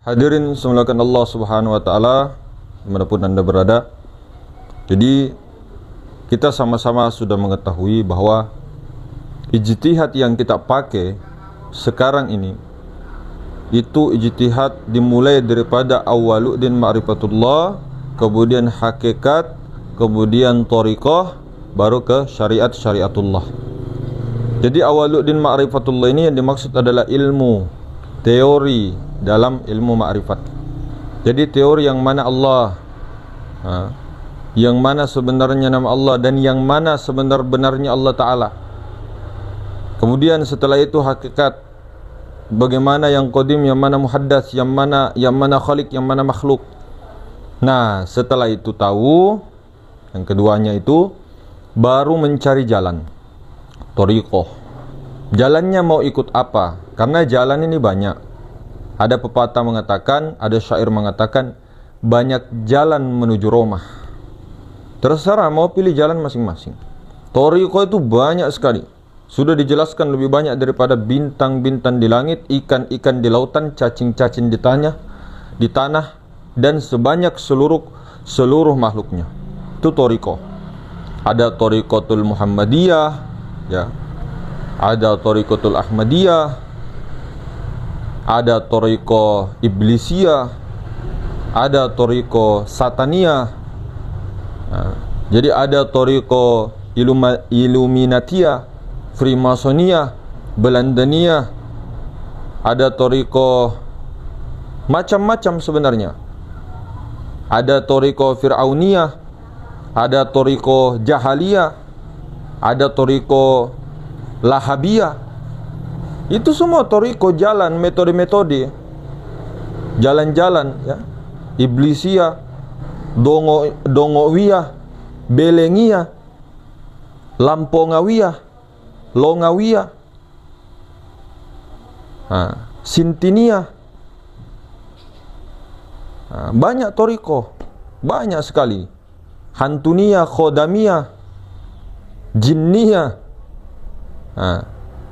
Hadirin semuliakan Allah Subhanahu wa taala dimanapun Anda berada. Jadi kita sama-sama sudah mengetahui bahwa ijtihad yang kita pakai sekarang ini itu ijtihad dimulai daripada awaluddin ma'rifatullah, kemudian hakikat, kemudian thariqah, baru ke syariatullah. Jadi awaluddin ma'rifatullah ini yang dimaksud adalah ilmu, teori dalam ilmu ma'rifat. Jadi teori yang mana Allah, yang mana sebenarnya nama Allah, dan yang mana sebenar-benarnya Allah Ta'ala. Kemudian setelah itu hakikat, bagaimana yang qadim, yang mana muhaddas, yang mana khaliq, yang mana makhluk. Nah, setelah itu tahu, yang keduanya itu baru mencari jalan, thariqah. Jalannya mau ikut apa? Karena jalan ini banyak. Ada pepatah mengatakan, ada syair mengatakan, banyak jalan menuju Roma. Terserah mau pilih jalan masing-masing. Thariqah itu banyak sekali. Sudah dijelaskan lebih banyak daripada bintang-bintang di langit, ikan-ikan di lautan, cacing-cacing di tanah, dan sebanyak seluruh makhluknya. Itu thariqah. Ada thariqatul Muhammadiyah, ya. Ada thariqatul Ahmadiyah, ada thariqah Iblisiyah, ada thariqah Sataniyah. Jadi ada thariqah Illuminatiyah, Freemasoniyah, Belandaniyah, ada thariqah macam-macam sebenarnya. Ada thariqah Fir'auniyah, ada thariqah Jahaliyah, ada thariqah Lahabiyah. Itu semua thariqah jalan, metode-metode, jalan-jalan, ya. Iblisiyah, Dongowiyah, Belengiyah, Lampongawiyah, Longawiyah, Sintiniyah. Banyak thariqah, banyak sekali. Hantuniyah, Khodamiyah, Jinniyah,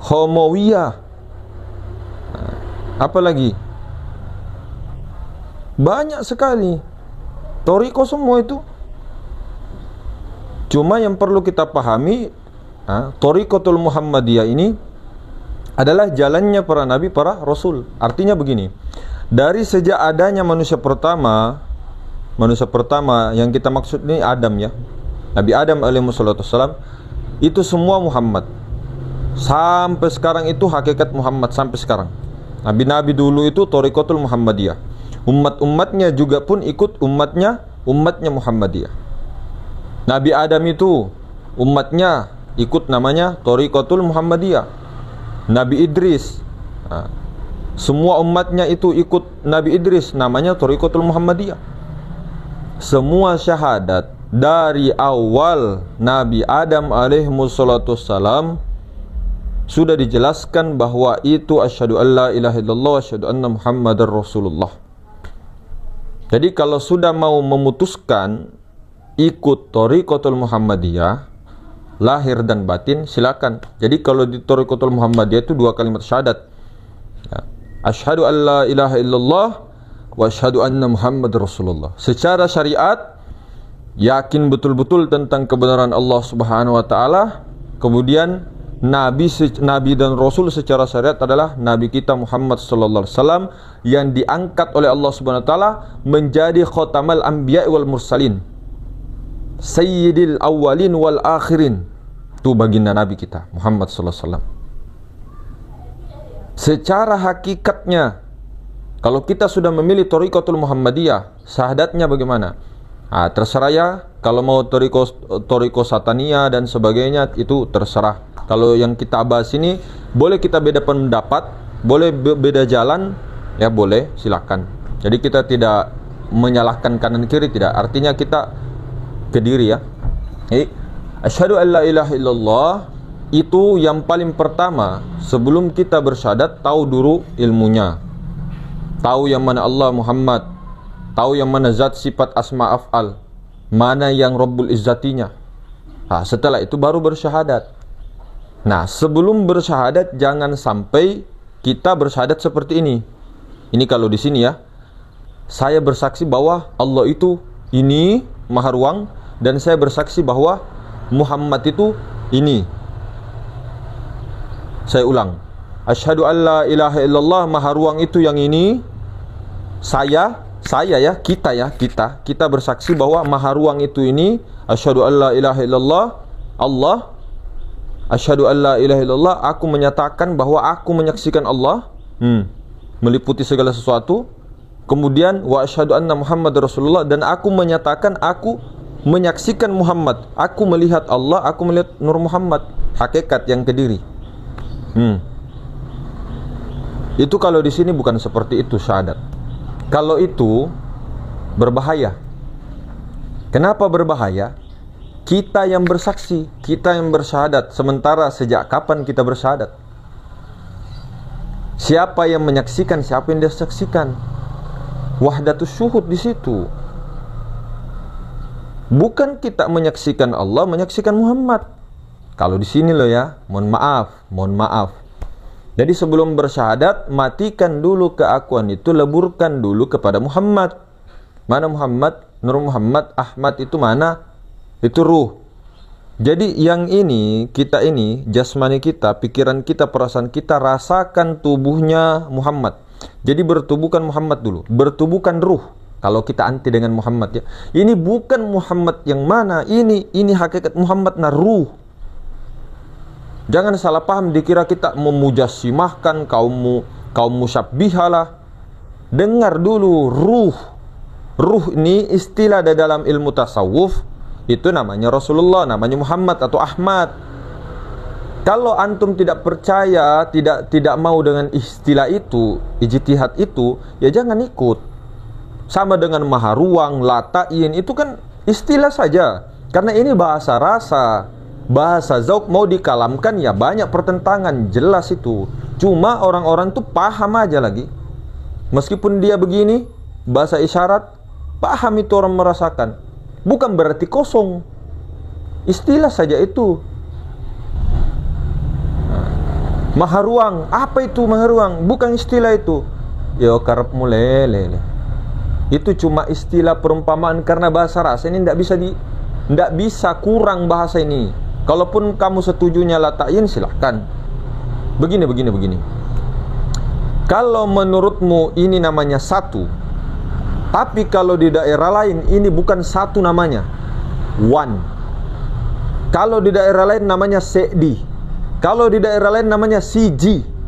Homowiyah, apa lagi? Banyak sekali thariqah semua itu. Cuma yang perlu kita pahami, thariqatul Muhammadiyah ini adalah jalannya para nabi, para rasul. Artinya begini, dari sejak adanya manusia pertama yang kita maksud ini Adam, ya, Nabi Adam alaihissalam, itu semua Muhammad. Sampai sekarang itu hakikat Muhammad sampai sekarang. Nabi-nabi dulu itu thariqatul Muhammadiyah. Umat-umatnya juga pun ikut umatnya Muhammadiyah. Nabi Adam itu umatnya ikut namanya thariqatul Muhammadiyah. Nabi Idris, semua umatnya itu ikut Nabi Idris, namanya thariqatul Muhammadiyah. Semua syahadat dari awal Nabi Adam alaihissalam sudah dijelaskan bahwa itu asyhadu alla ilaha illallah wa asyhadu anna muhammadar rasulullah. Jadi kalau sudah mau memutuskan ikut thariqatul Muhammadiyah, lahir dan batin, silakan. Jadi kalau di thariqatul Muhammadiyah itu dua kalimat syahadat, ya. Asyhadu alla ilaha illallah wa asyhadu anna muhammadar rasulullah. Secara syariat yakin betul-betul tentang kebenaran Allah Subhanahu wa taala. Kemudian Nabi dan Rasul secara syariat adalah Nabi kita Muhammad sallallahu alaihi wasallam yang diangkat oleh Allah Subhanahu wa taala menjadi khatamal anbiya wal mursalin, sayyidil awwalin wal akhirin. Itu baginda Nabi kita Muhammad sallallahu alaihi wasallam. Secara hakikatnya, kalau kita sudah memilih thariqatul Muhammadiyah, syahadatnya bagaimana? Terserah ya. Kalau mau thariqah Sataniyah dan sebagainya, itu terserah. Kalau yang kita bahas ini, boleh kita beda pendapat, boleh beda jalan, ya boleh, silakan. Jadi kita tidak menyalahkan kanan kiri, tidak. Artinya kita ke diri, ya. Asyhadu an la ilaha illallah itu yang paling pertama. Sebelum kita bersyahadat, tahu dulu ilmunya. Tahu yang mana Allah, Muhammad. Tahu yang mana zat, sifat, asma, af'al. Mana yang Rabbul Izzatinya. Setelah itu baru bersyahadat. Nah, sebelum bersyahadat jangan sampai kita bersyahadat seperti ini. Ini kalau di sini, ya. saya bersaksi bahwa Allah itu ini Maha Ruang, dan saya bersaksi bahwa Muhammad itu ini. Saya ulang, asyhadu an la ilaha illallah, Maha Ruang itu yang ini. Saya ya, kita bersaksi bahwa Maha Ruang itu ini. Asyhadu an la ilaha illallah, Allah. Asyhadu an la ilaha illallah, aku menyatakan bahwa aku menyaksikan Allah, meliputi segala sesuatu. Kemudian wa asyhadu anna Muhammad Rasulullah, dan aku menyatakan aku menyaksikan Muhammad, aku melihat Allah, aku melihat Nur Muhammad, hakikat yang kediri. Itu kalau di sini bukan seperti itu syahadat. Kalau itu berbahaya. Kenapa berbahaya? Kita yang bersaksi, kita yang bersyahadat. Sementara sejak kapan kita bersyahadat? Siapa yang menyaksikan, siapa yang disaksikan? Wahdatus syuhud di situ. Bukan kita menyaksikan Allah, menyaksikan Muhammad. Kalau di sini loh ya, mohon maaf. Jadi sebelum bersyahadat, matikan dulu keakuan itu, leburkan dulu kepada Muhammad. Mana Muhammad? Nur Muhammad, Ahmad itu mana? Itu ruh. Jadi yang ini, kita ini, jasmani kita, pikiran kita, perasaan kita, rasakan tubuhnya Muhammad. Jadi bertubuhkan Muhammad dulu, bertubuhkan ruh. Kalau kita anti dengan Muhammad ya, ini bukan Muhammad yang mana, ini hakikat Muhammad, ruh. Jangan salah paham, dikira kita memujassimahkan kaum musyabbihalah. Dengar dulu, ruh. Ruh ini istilah dalam ilmu tasawuf, itu namanya Rasulullah, namanya Muhammad atau Ahmad. Kalau antum tidak percaya, tidak mau dengan istilah itu, ijtihad itu, ya jangan ikut. Sama dengan Maha Ruang, Lata'in, itu kan istilah saja. Karena ini bahasa rasa, bahasa zauk, mau dikalamkan ya banyak pertentangan, jelas itu. Cuma orang-orang tuh paham aja lagi. Meskipun dia begini, bahasa isyarat, paham itu orang merasakan. Bukan berarti kosong. Istilah saja itu. Maha Ruang, apa itu Maha Ruang? Bukan istilah itu. Yo karep mulele. Itu cuma istilah perumpamaan, karena bahasa rasa ini tidak bisa kurang bahasa ini. Kalaupun kamu setujunya Lata'in, silahkan. Begini. Kalau menurutmu ini namanya satu, tapi kalau di daerah lain ini bukan satu namanya, one. Kalau di daerah lain namanya se'di. Kalau di daerah lain namanya siji.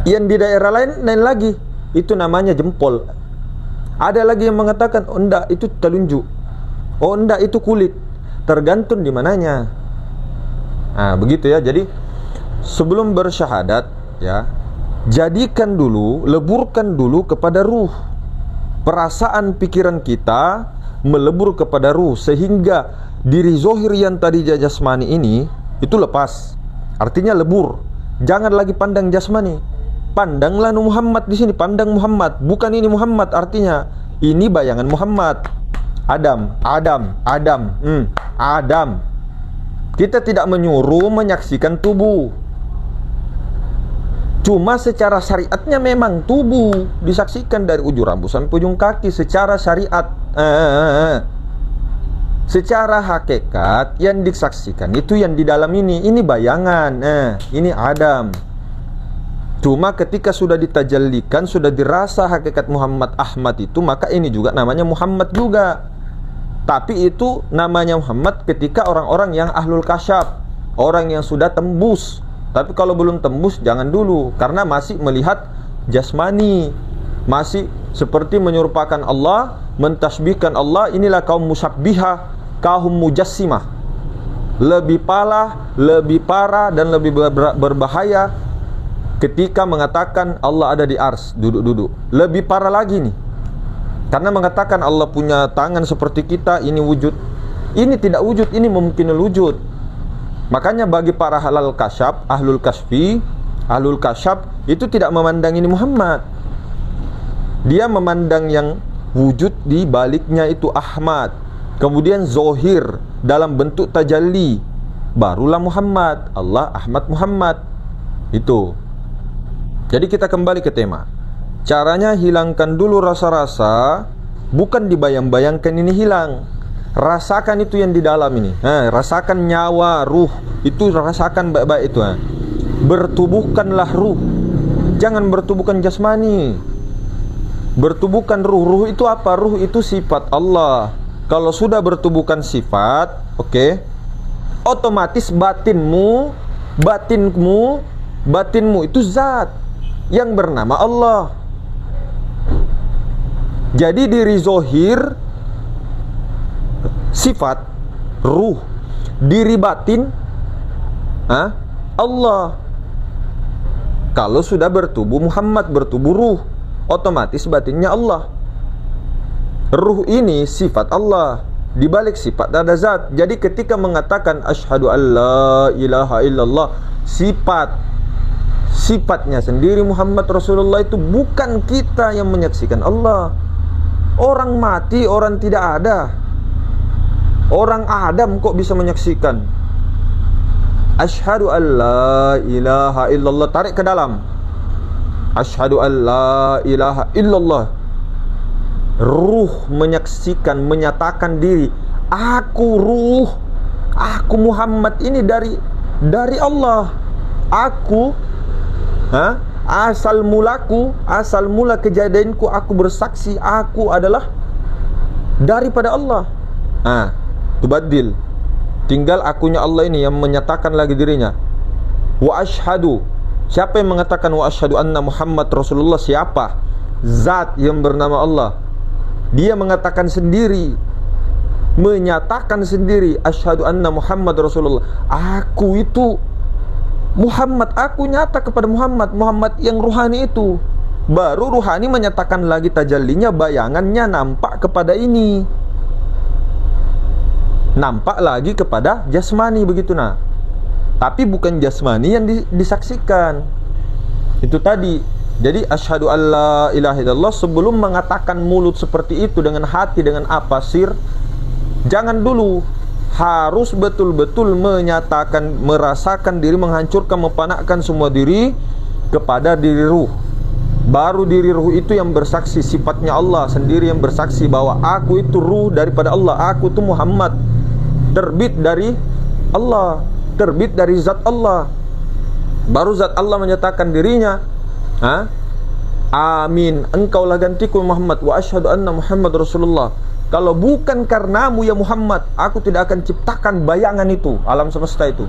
Yang di daerah lain lagi, itu namanya jempol. Ada lagi yang mengatakan, oh enggak, itu telunjuk. Oh enggak, itu kulit. Tergantung di mananya. Nah, begitu ya. Jadi sebelum bersyahadat ya, jadikan dulu, leburkan dulu kepada ruh. Perasaan pikiran kita melebur kepada ruh, sehingga diri zohir yang tadi jasmani ini itu lepas. Artinya lebur. Jangan lagi pandang jasmani. Pandanglah Muhammad di sini, pandang Muhammad. Bukan ini Muhammad, artinya ini bayangan Muhammad. Adam. Kita tidak menyuruh menyaksikan tubuh. Cuma secara syariatnya memang tubuh disaksikan dari ujung rambut sampai ujung kaki secara syariat. Secara hakikat yang disaksikan itu yang di dalam ini bayangan. Ini Adam. Cuma ketika sudah ditajallikan, sudah dirasa hakikat Muhammad Ahmad itu, maka ini juga namanya Muhammad juga. Tapi itu namanya Muhammad ketika orang-orang yang ahlul kasyaf, orang yang sudah tembus. Tapi kalau belum tembus jangan dulu, karena masih melihat jasmani, masih seperti menyerupakan Allah, mentasbihkan Allah. Inilah kaum musyabbihah, kaum mujassimah. Lebih parah dan lebih berbahaya ketika mengatakan Allah ada di ars, duduk-duduk. Lebih parah lagi nih, karena mengatakan Allah punya tangan seperti kita, ini wujud. Ini tidak wujud, ini mungkinul wujud. Makanya bagi para halal kasyaf, ahlul kasyaf itu tidak memandang ini Muhammad. Dia memandang yang wujud di baliknya itu Ahmad. Kemudian zohir dalam bentuk tajalli, barulah Muhammad. Allah, Ahmad, Muhammad. Itu. Jadi kita kembali ke tema. Caranya hilangkan dulu rasa-rasa, bukan dibayang-bayangkan ini hilang. Rasakan itu yang di dalam ini. Rasakan nyawa, ruh. Itu rasakan baik-baik itu. Bertubuhkanlah ruh. Jangan bertubuhkan jasmani. Bertubuhkan ruh. Ruh itu apa? Ruh itu sifat Allah. Kalau sudah bertubuhkan sifat, otomatis batinmu itu zat yang bernama Allah. Jadi diri zohir sifat ruh, diri batin Allah. Kalau sudah bertubuh Muhammad, bertubuh ruh, otomatis batinnya Allah. Ruh ini sifat Allah, di balik sifat ada zat. Jadi ketika mengatakan asyhadu alla ilaha illallah, sifatnya sendiri Muhammad Rasulullah, itu bukan kita yang menyaksikan Allah. Orang mati, orang tidak ada, orang Adam kok bisa menyaksikan. Asyhadu alla ilaha illallah, tarik ke dalam. Asyhadu alla ilaha illallah. Ruh menyaksikan, menyatakan diri, aku ruh, aku Muhammad ini dari Allah. Aku asal mula kejadianku, aku bersaksi aku adalah daripada Allah. Tubadil, tinggal akunya Allah ini yang menyatakan lagi dirinya. Wa asyhadu, siapa yang mengatakan wa asyhadu anna Muhammad Rasulullah? Siapa? Zat yang bernama Allah. Dia mengatakan sendiri, menyatakan sendiri, asyhadu anna Muhammad Rasulullah. Aku itu Muhammad, aku nyata kepada Muhammad, Muhammad yang ruhani itu. Baru ruhani menyatakan lagi tajallinya, bayangannya nampak kepada ini, nampak lagi kepada jasmani, begitu nah. Tapi bukan jasmani yang disaksikan. Itu tadi. Jadi asyhadu alla ilaha illallah, sebelum mengatakan mulut seperti itu dengan hati, dengan apa sir, jangan dulu. Harus betul-betul menyatakan, merasakan diri, menghancurkan, mempanakkan semua diri kepada diri ruh. Baru diri ruh itu yang bersaksi, sifatnya Allah sendiri yang bersaksi bahwa aku itu ruh daripada Allah, aku itu Muhammad, terbit dari Allah, terbit dari zat Allah. Baru zat Allah menyatakan dirinya, amin, engkaulah gantiku Muhammad, wa asyhadu anna Muhammad Rasulullah. Kalau bukan karenamu ya Muhammad, aku tidak akan ciptakan bayangan itu, alam semesta itu.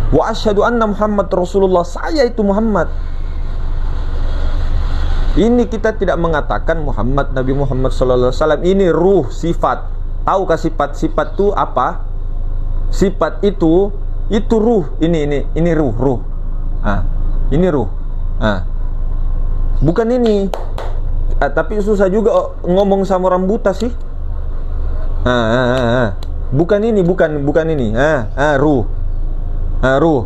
Wa asyhadu anna Muhammad Rasulullah, saya itu Muhammad. Ini kita tidak mengatakan Muhammad, Nabi Muhammad sallallahu alaihi wasallam ini ruh, sifat. Tahukah sifat itu apa? Sifat itu ruh. Ini ruh. Ini ruh. Bukan ini. Tapi susah juga ngomong sama orang buta sih. Bukan ini, bukan ini. Ruh. Ruh.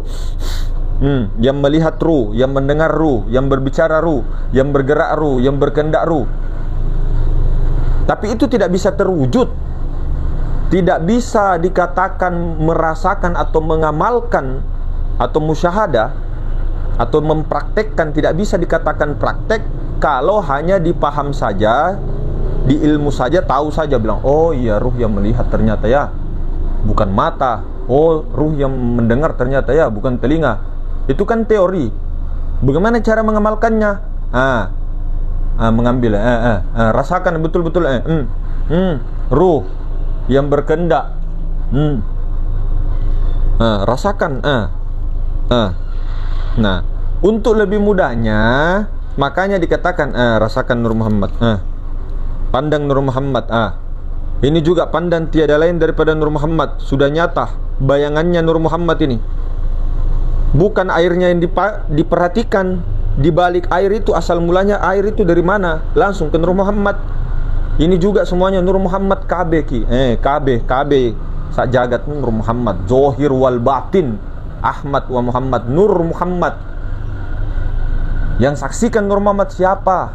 Yang melihat ruh, yang mendengar ruh, yang berbicara ruh, yang bergerak ruh, yang berkehendak ruh. Tapi itu tidak bisa terwujud. Tidak bisa dikatakan merasakan atau mengamalkan atau musyahadah atau mempraktekkan, tidak bisa dikatakan praktek kalau hanya dipaham saja, di ilmu saja, tahu saja, bilang oh iya ruh yang melihat ternyata ya bukan mata, oh ruh yang mendengar ternyata ya bukan telinga. Itu kan teori. Bagaimana cara mengamalkannya? Mengambil rasakan betul-betul ruh yang berkehendak. Rasakan. Nah, untuk lebih mudahnya, makanya dikatakan rasakan Nur Muhammad. Pandang Nur Muhammad. Ini juga pandang tiada lain daripada Nur Muhammad. Sudah nyata bayangannya Nur Muhammad ini. Bukan airnya yang diperhatikan. Di balik air itu, asal mulanya air itu dari mana? Langsung ke Nur Muhammad. Ini juga semuanya Nur Muhammad KB ki. KB sak jagat Nur Muhammad, zohir wal batin. Ahmad wa Muhammad, Nur Muhammad. Yang saksikan Nur Muhammad siapa?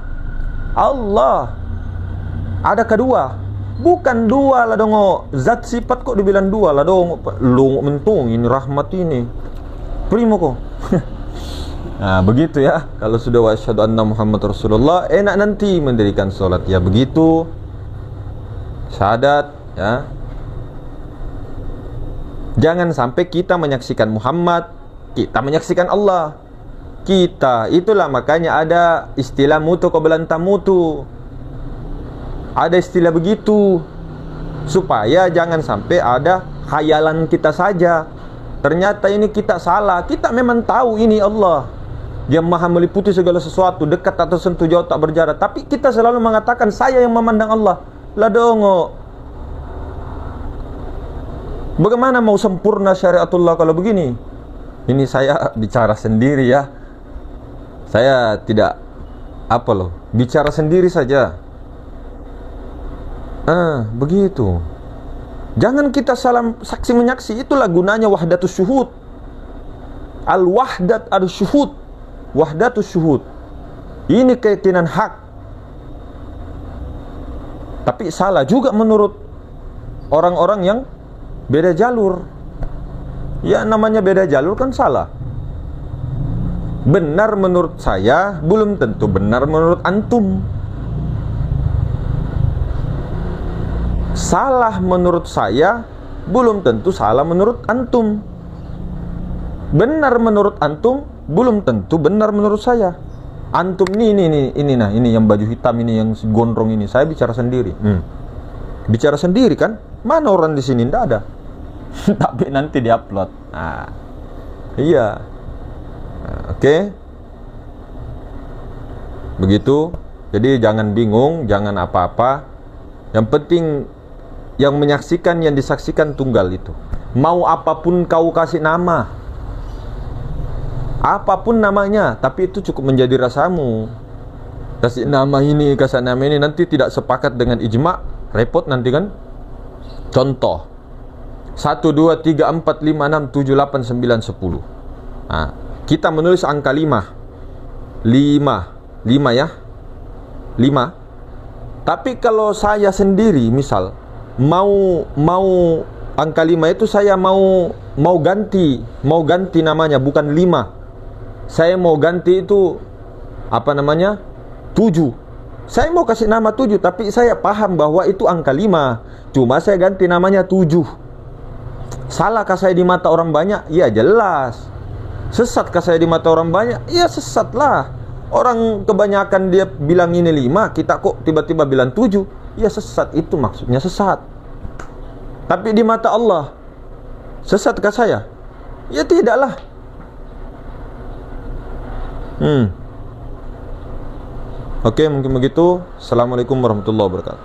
Allah. Ada kedua? Bukan dua lah dong. Zat sifat kok dibilang dua lah dong. Lu mentung ini rahmat ini. Primo kok. Nah, begitu ya. Kalau sudah wa asyhadu anna Muhammad Rasulullah, enak nanti mendirikan sholat. Ya begitu. Syahadat, ya. Jangan sampai kita menyaksikan Muhammad, kita menyaksikan Allah. Kita, itulah makanya ada istilah mutu qabla tamutu. Ada istilah begitu. Supaya jangan sampai ada khayalan kita saja. Ternyata ini kita salah. Kita memang tahu ini Allah yang maha meliputi segala sesuatu, dekat atau sentuh, jauh tak berjarak. Tapi kita selalu mengatakan saya yang memandang Allah. Lah dongo. Bagaimana mau sempurna syariatullah kalau begini? Ini saya bicara sendiri ya. Saya tidak bicara sendiri saja. Begitu. Jangan kita salam saksi menyaksi. Itulah gunanya wahdatus syuhud. Al-wahdat al-syuhud. Wahdatus syuhud. Ini keyakinan hak. Tapi salah juga menurut orang-orang yang beda jalur. Ya namanya beda jalur kan salah. Benar menurut saya belum tentu benar menurut antum. Salah menurut saya belum tentu salah menurut antum. Benar menurut antum belum tentu benar menurut saya. Antum ini yang baju hitam ini, yang gondrong ini, saya bicara sendiri. Bicara sendiri kan? Mana orang di sini? Tidak ada. Tapi nanti diupload. Iya. Oke. Begitu. Jadi jangan bingung, jangan apa-apa. Yang penting yang menyaksikan, yang disaksikan tunggal itu. Mau apapun kau kasih nama, apapun namanya, tapi itu cukup menjadi rasamu. Kasih nama ini, kasih nama ini, nanti tidak sepakat dengan ijma', repot nanti kan. Contoh 1, 2, 3, 4, 5, 6, 7, 8, 9, 10. Nah, kita menulis angka 5 ya, 5. Tapi kalau saya sendiri misal mau angka 5 itu saya mau ganti namanya, bukan 5. Saya mau ganti itu 7. Saya mau kasih nama 7, tapi saya paham bahwa itu angka 5. Cuma saya ganti namanya 7. Salahkah saya di mata orang banyak? Ya jelas. Sesatkah saya di mata orang banyak? Ya sesatlah. Orang kebanyakan dia bilang ini 5, kita kok tiba-tiba bilang 7. Ya sesat, itu maksudnya sesat. Tapi di mata Allah, sesatkah saya? Ya tidaklah. Oke, mungkin begitu. Assalamualaikum warahmatullahi wabarakatuh.